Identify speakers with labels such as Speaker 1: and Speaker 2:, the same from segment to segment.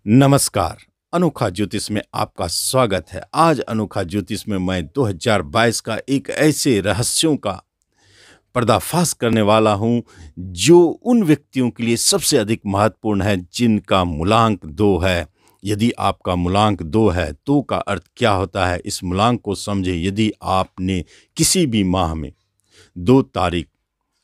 Speaker 1: नमस्कार। अनोखा ज्योतिष में आपका स्वागत है। आज अनोखा ज्योतिष में मैं 2022 का एक ऐसे रहस्यों का पर्दाफाश करने वाला हूं जो उन व्यक्तियों के लिए सबसे अधिक महत्वपूर्ण है जिनका मूलांक 2 है। यदि आपका मूलांक 2 है तो का अर्थ क्या होता है, इस मूलांक को समझे। यदि आपने किसी भी माह में 2 तारीख,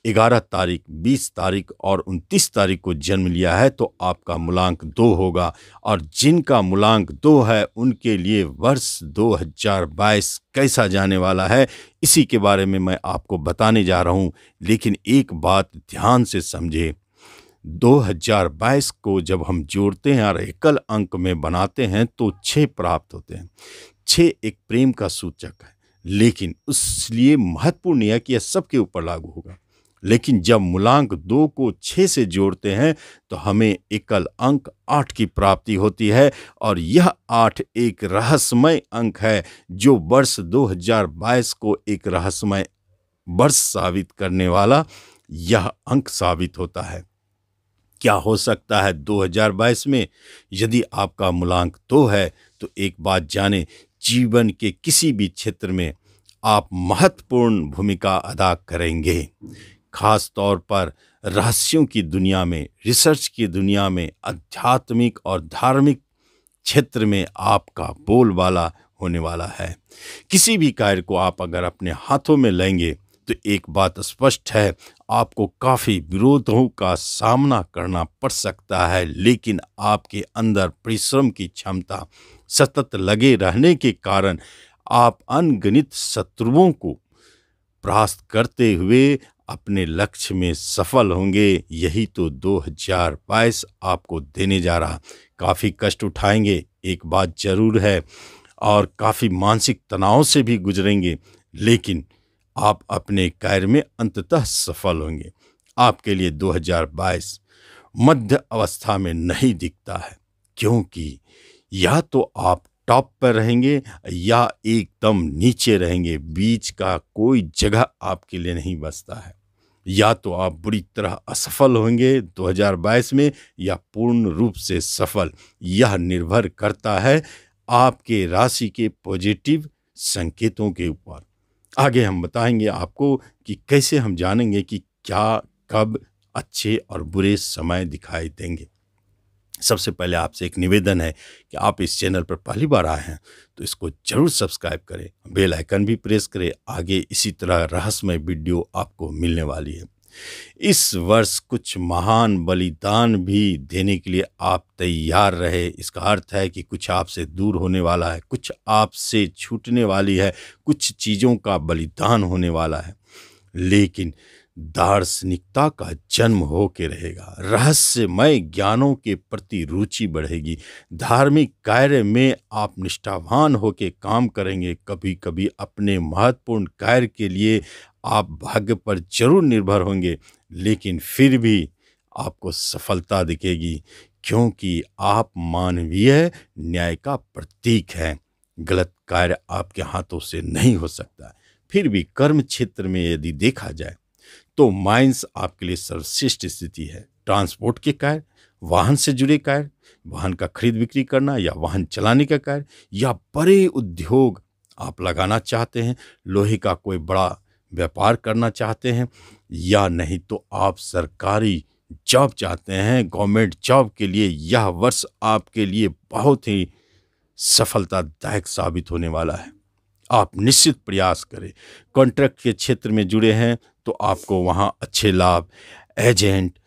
Speaker 1: 11 तारीख, 20 तारीख और 29 तारीख को जन्म लिया है तो आपका मूलांक 2 होगा। और जिनका मूलांक 2 है उनके लिए वर्ष 2022 कैसा जाने वाला है, इसी के बारे में मैं आपको बताने जा रहा हूं। लेकिन एक बात ध्यान से समझे, 2022 को जब हम जोड़ते हैं और एकल अंक में बनाते हैं तो 6 प्राप्त होते हैं। 6 एक प्रेम का सूचक है, लेकिन इसलिए महत्वपूर्ण है कि यह सबके ऊपर लागू होगा। लेकिन जब मूलांक 2 को 6 से जोड़ते हैं तो हमें एकल अंक 8 की प्राप्ति होती है। और यह 8 एक रहस्यमय अंक है जो वर्ष 2022 को एक रहस्यमय वर्ष साबित करने वाला यह अंक साबित होता है। क्या हो सकता है 2022 में? यदि आपका मूलांक 2 है तो एक बात जाने, जीवन के किसी भी क्षेत्र में आप महत्वपूर्ण भूमिका अदा करेंगे। खास तौर पर रहस्यों की दुनिया में, रिसर्च की दुनिया में, आध्यात्मिक और धार्मिक क्षेत्र में आपका बोलबाला होने वाला है। किसी भी कार्य को आप अगर अपने हाथों में लेंगे तो एक बात स्पष्ट है, आपको काफ़ी विरोधों का सामना करना पड़ सकता है, लेकिन आपके अंदर परिश्रम की क्षमता, सतत लगे रहने के कारण आप अनगिनत शत्रुओं को परास्त करते हुए अपने लक्ष्य में सफल होंगे। यही तो 2022 आपको देने जा रहा। काफ़ी कष्ट उठाएंगे, एक बात जरूर है, और काफ़ी मानसिक तनाव से भी गुजरेंगे, लेकिन आप अपने कार्य में अंततः सफल होंगे। आपके लिए 2022 मध्य अवस्था में नहीं दिखता है, क्योंकि या तो आप टॉप पर रहेंगे या एकदम नीचे रहेंगे। बीच का कोई जगह आपके लिए नहीं बचता है। या तो आप बुरी तरह असफल होंगे 2022 में या पूर्ण रूप से सफल। यह निर्भर करता है आपके राशि के पॉजिटिव संकेतों के ऊपर। आगे हम बताएंगे आपको कि कैसे हम जानेंगे कि क्या कब अच्छे और बुरे समय दिखाई देंगे। सबसे पहले आपसे एक निवेदन है कि आप इस चैनल पर पहली बार आए हैं तो इसको जरूर सब्सक्राइब करें, बेल आइकन भी प्रेस करें। आगे इसी तरह रहस्यमय वीडियो आपको मिलने वाली है। इस वर्ष कुछ महान बलिदान भी देने के लिए आप तैयार रहे। इसका अर्थ है कि कुछ आपसे दूर होने वाला है, कुछ आपसे छूटने वाली है, कुछ चीज़ों का बलिदान होने वाला है। लेकिन दार्शनिकता का जन्म हो के रहेगा, रहस्यमय ज्ञानों के प्रति रुचि बढ़ेगी, धार्मिक कार्य में आप निष्ठावान होकर काम करेंगे। कभी कभी अपने महत्वपूर्ण कार्य के लिए आप भाग्य पर जरूर निर्भर होंगे, लेकिन फिर भी आपको सफलता दिखेगी, क्योंकि आप मानवीय न्याय का प्रतीक हैं। गलत कार्य आपके हाथों से नहीं हो सकता। फिर भी कर्म क्षेत्र में यदि देखा जाए तो माइंस आपके लिए सर्वश्रेष्ठ स्थिति है। ट्रांसपोर्ट के कार्य, वाहन से जुड़े कार्य, वाहन का खरीद बिक्री करना या वाहन चलाने का कार्य, या बड़े उद्योग आप लगाना चाहते हैं, लोहे का कोई बड़ा व्यापार करना चाहते हैं, या नहीं तो आप सरकारी जॉब चाहते हैं, गवर्नमेंट जॉब के लिए यह वर्ष आपके लिए बहुत ही सफलतादायक साबित होने वाला है। आप निश्चित प्रयास करें। कॉन्ट्रैक्ट के क्षेत्र में जुड़े हैं तो आपको वहाँ अच्छे लाभ, एजेंट,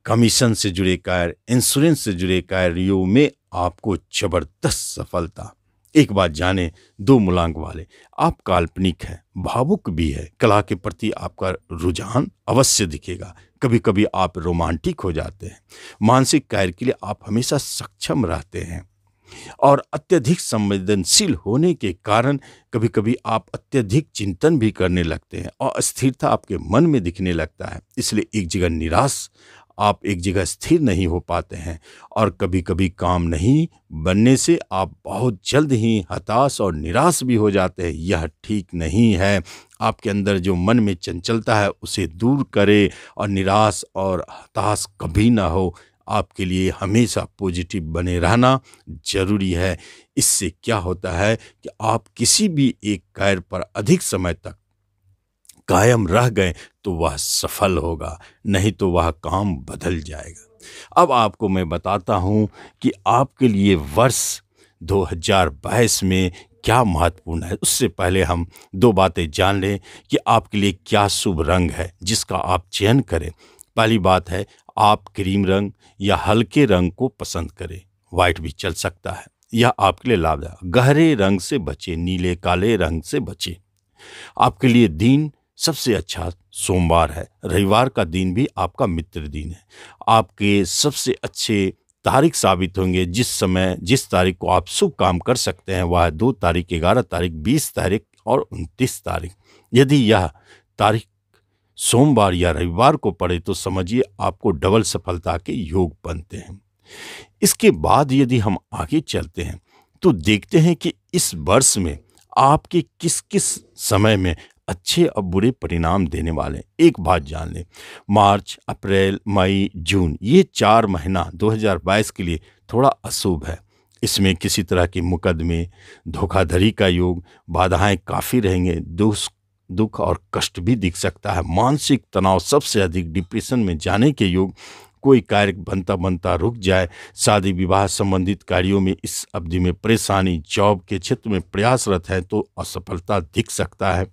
Speaker 1: कमीशन से जुड़े कार्य, इंश्योरेंस से जुड़े कार्यों में आपको जबरदस्त सफलता। एक बात जाने, 2 मूलांक वाले, आप काल्पनिक हैं, भावुक भी है, कला के प्रति आपका रुझान अवश्य दिखेगा। कभी कभी आप रोमांटिक हो जाते हैं। मानसिक कार्य के लिए आप हमेशा सक्षम रहते हैं, और अत्यधिक संवेदनशील होने के कारण कभी कभी आप अत्यधिक चिंतन भी करने लगते हैं और अस्थिरता आपके मन में दिखने लगता है। इसलिए एक जगह निराश, आप एक जगह स्थिर नहीं हो पाते हैं, और कभी कभी काम नहीं बनने से आप बहुत जल्द ही हताश और निराश भी हो जाते हैं। यह ठीक नहीं है। आपके अंदर जो मन में चंचलता है उसे दूर करें और निराश और हताश कभी ना हो। आपके लिए हमेशा पॉजिटिव बने रहना जरूरी है। इससे क्या होता है कि आप किसी भी एक कार्य पर अधिक समय तक कायम रह गए तो वह सफल होगा, नहीं तो वह काम बदल जाएगा। अब आपको मैं बताता हूँ कि आपके लिए वर्ष 2022 में क्या महत्वपूर्ण है। उससे पहले हम दो बातें जान लें कि आपके लिए क्या शुभ रंग है जिसका आप चयन करें। पहली बात है, आप क्रीम रंग या हल्के रंग को पसंद करें, वाइट भी चल सकता है, यह आपके लिए लाभदायक। गहरे रंग से बचें, नीले काले रंग से बचें। आपके लिए दिन सबसे अच्छा सोमवार है। रविवार का दिन भी आपका मित्र दिन है। आपके सबसे अच्छे तारीख साबित होंगे, जिस तारीख को आप शुभ काम कर सकते हैं वह है 2 तारीख, 11 तारीख, 20 तारीख और 29 तारीख। यदि यह तारीख सोमवार या रविवार को पड़े तो समझिए आपको डबल सफलता के योग बनते हैं। इसके बाद यदि हम आगे चलते हैं तो देखते हैं कि इस वर्ष में आपके किस किस समय में अच्छे और बुरे परिणाम देने वाले हैं। एक बात जान लें, मार्च, अप्रैल, मई, जून, ये 4 महीना 2022 के लिए थोड़ा अशुभ है। इसमें किसी तरह के मुकदमे, धोखाधड़ी का योग, बाधाएं काफ़ी रहेंगे, दुख और कष्ट भी दिख सकता है। मानसिक तनाव सबसे अधिक, डिप्रेशन में जाने के योग, कोई कार्य बनता बनता रुक जाए, शादी विवाह संबंधित कार्यों में इस अवधि में परेशानी, जॉब के क्षेत्र में प्रयासरत है तो असफलता दिख सकता है।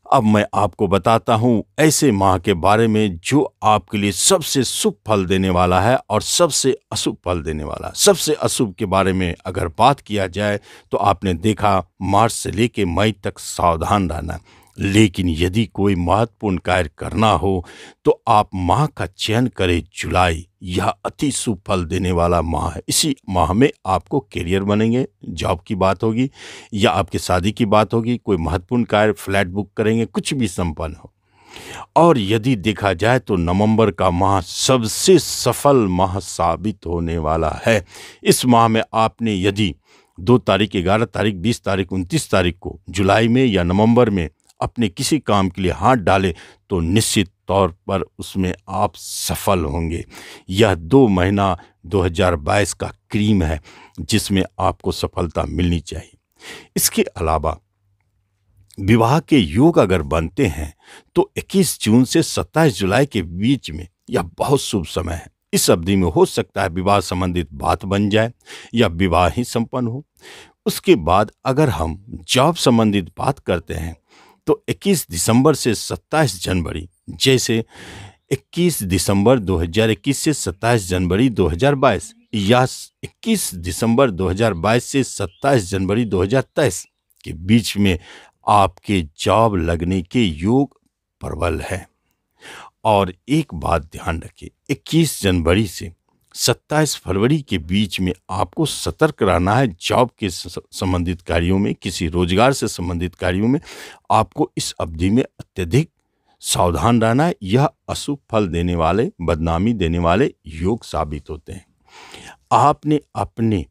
Speaker 1: अब मैं आपको बताता हूँ ऐसे माह के बारे में जो आपके लिए सबसे शुभ फल देने वाला है और सबसे अशुभ फल देने वाला है। सबसे अशुभ के बारे में अगर बात किया जाए तो आपने देखा मार्च से लेकर मई तक सावधान रहना है। लेकिन यदि कोई महत्वपूर्ण कार्य करना हो तो आप माह का चयन करें जुलाई। यह अति शुभ फल देने वाला माह है। इसी माह में आपको करियर बनेंगे, जॉब की बात होगी या आपकी शादी की बात होगी, कोई महत्वपूर्ण कार्य, फ्लैट बुक करेंगे, कुछ भी संपन्न हो। और यदि देखा जाए तो नवंबर का माह सबसे सफल माह साबित होने वाला है। इस माह में आपने यदि 2 तारीख, 11 तारीख, 20 तारीख, 29 तारीख को जुलाई में या नवंबर में अपने किसी काम के लिए हाथ डाले तो निश्चित तौर पर उसमें आप सफल होंगे। यह 2 महीना 2022 का क्रीम है जिसमें आपको सफलता मिलनी चाहिए। इसके अलावा विवाह के योग अगर बनते हैं तो 21 जून से 27 जुलाई के बीच में यह बहुत शुभ समय है। इस अवधि में हो सकता है विवाह संबंधित बात बन जाए या विवाह ही संपन्न हो। उसके बाद अगर हम जॉब संबंधित बात करते हैं तो 21 दिसंबर से 27 जनवरी, जैसे 21 दिसंबर 2021 से 27 जनवरी 2022 या 21 दिसंबर 2022 से 27 जनवरी 2023 के बीच में आपके जॉब लगने के योग प्रबल है। और एक बात ध्यान रखिए, 21 जनवरी से 27 फरवरी के बीच में आपको सतर्क रहना है। जॉब के संबंधित कार्यों में, किसी रोजगार से संबंधित कार्यों में आपको इस अवधि में अत्यधिक सावधान रहना है। यह अशुभ फल देने वाले, बदनामी देने वाले योग साबित होते हैं। आपने अपने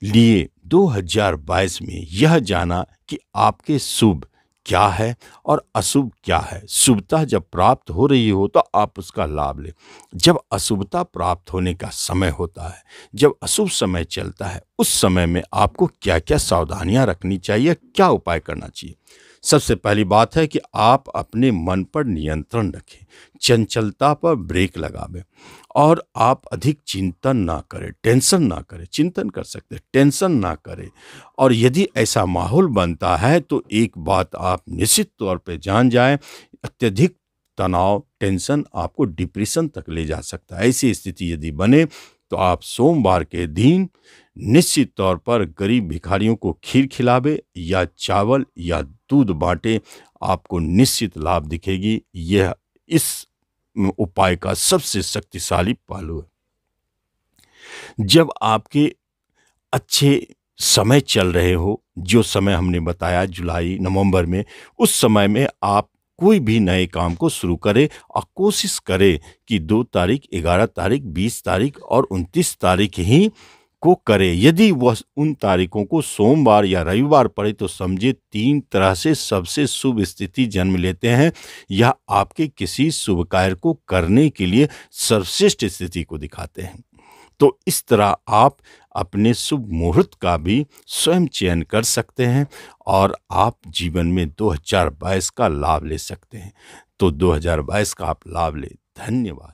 Speaker 1: लिए 2022 में यह जाना कि आपके शुभ क्या है और अशुभ क्या है। शुभता जब प्राप्त हो रही हो तो आप उसका लाभ लें। जब अशुभता प्राप्त होने का समय होता है, जब अशुभ समय चलता है, उस समय में आपको क्या क्या सावधानियां रखनी चाहिए, क्या उपाय करना चाहिए। सबसे पहली बात है कि आप अपने मन पर नियंत्रण रखें, चंचलता पर ब्रेक लगावें और आप अधिक चिंतन ना करें, टेंशन ना करें। चिंतन कर सकते हैं, टेंशन ना करें। और यदि ऐसा माहौल बनता है तो एक बात आप निश्चित तौर पे जान जाएं, अत्यधिक तनाव, टेंशन आपको डिप्रेशन तक ले जा सकता है। ऐसी स्थिति यदि बने तो आप सोमवार के दिन निश्चित तौर पर गरीब भिखारियों को खीर खिलावे या चावल या दूध बांटे, आपको निश्चित लाभ दिखेगी। यह इस उपाय का सबसे शक्तिशाली पहलू है। जब आपके अच्छे समय चल रहे हो, जो समय हमने बताया जुलाई नवंबर में, उस समय में आप कोई भी नए काम को शुरू करें और कोशिश करें कि 2 तारीख, 11 तारीख, 20 तारीख और 29 तारीख ही को करें। यदि वह उन तारीखों को सोमवार या रविवार पड़े तो समझे 3 तरह से सबसे शुभ स्थिति जन्म लेते हैं या आपके किसी शुभ कार्य को करने के लिए सर्वश्रेष्ठ स्थिति को दिखाते हैं। तो इस तरह आप अपने शुभ मुहूर्त का भी स्वयं चयन कर सकते हैं और आप जीवन में 2022 का लाभ ले सकते हैं। तो 2022 का आप लाभ लें। धन्यवाद।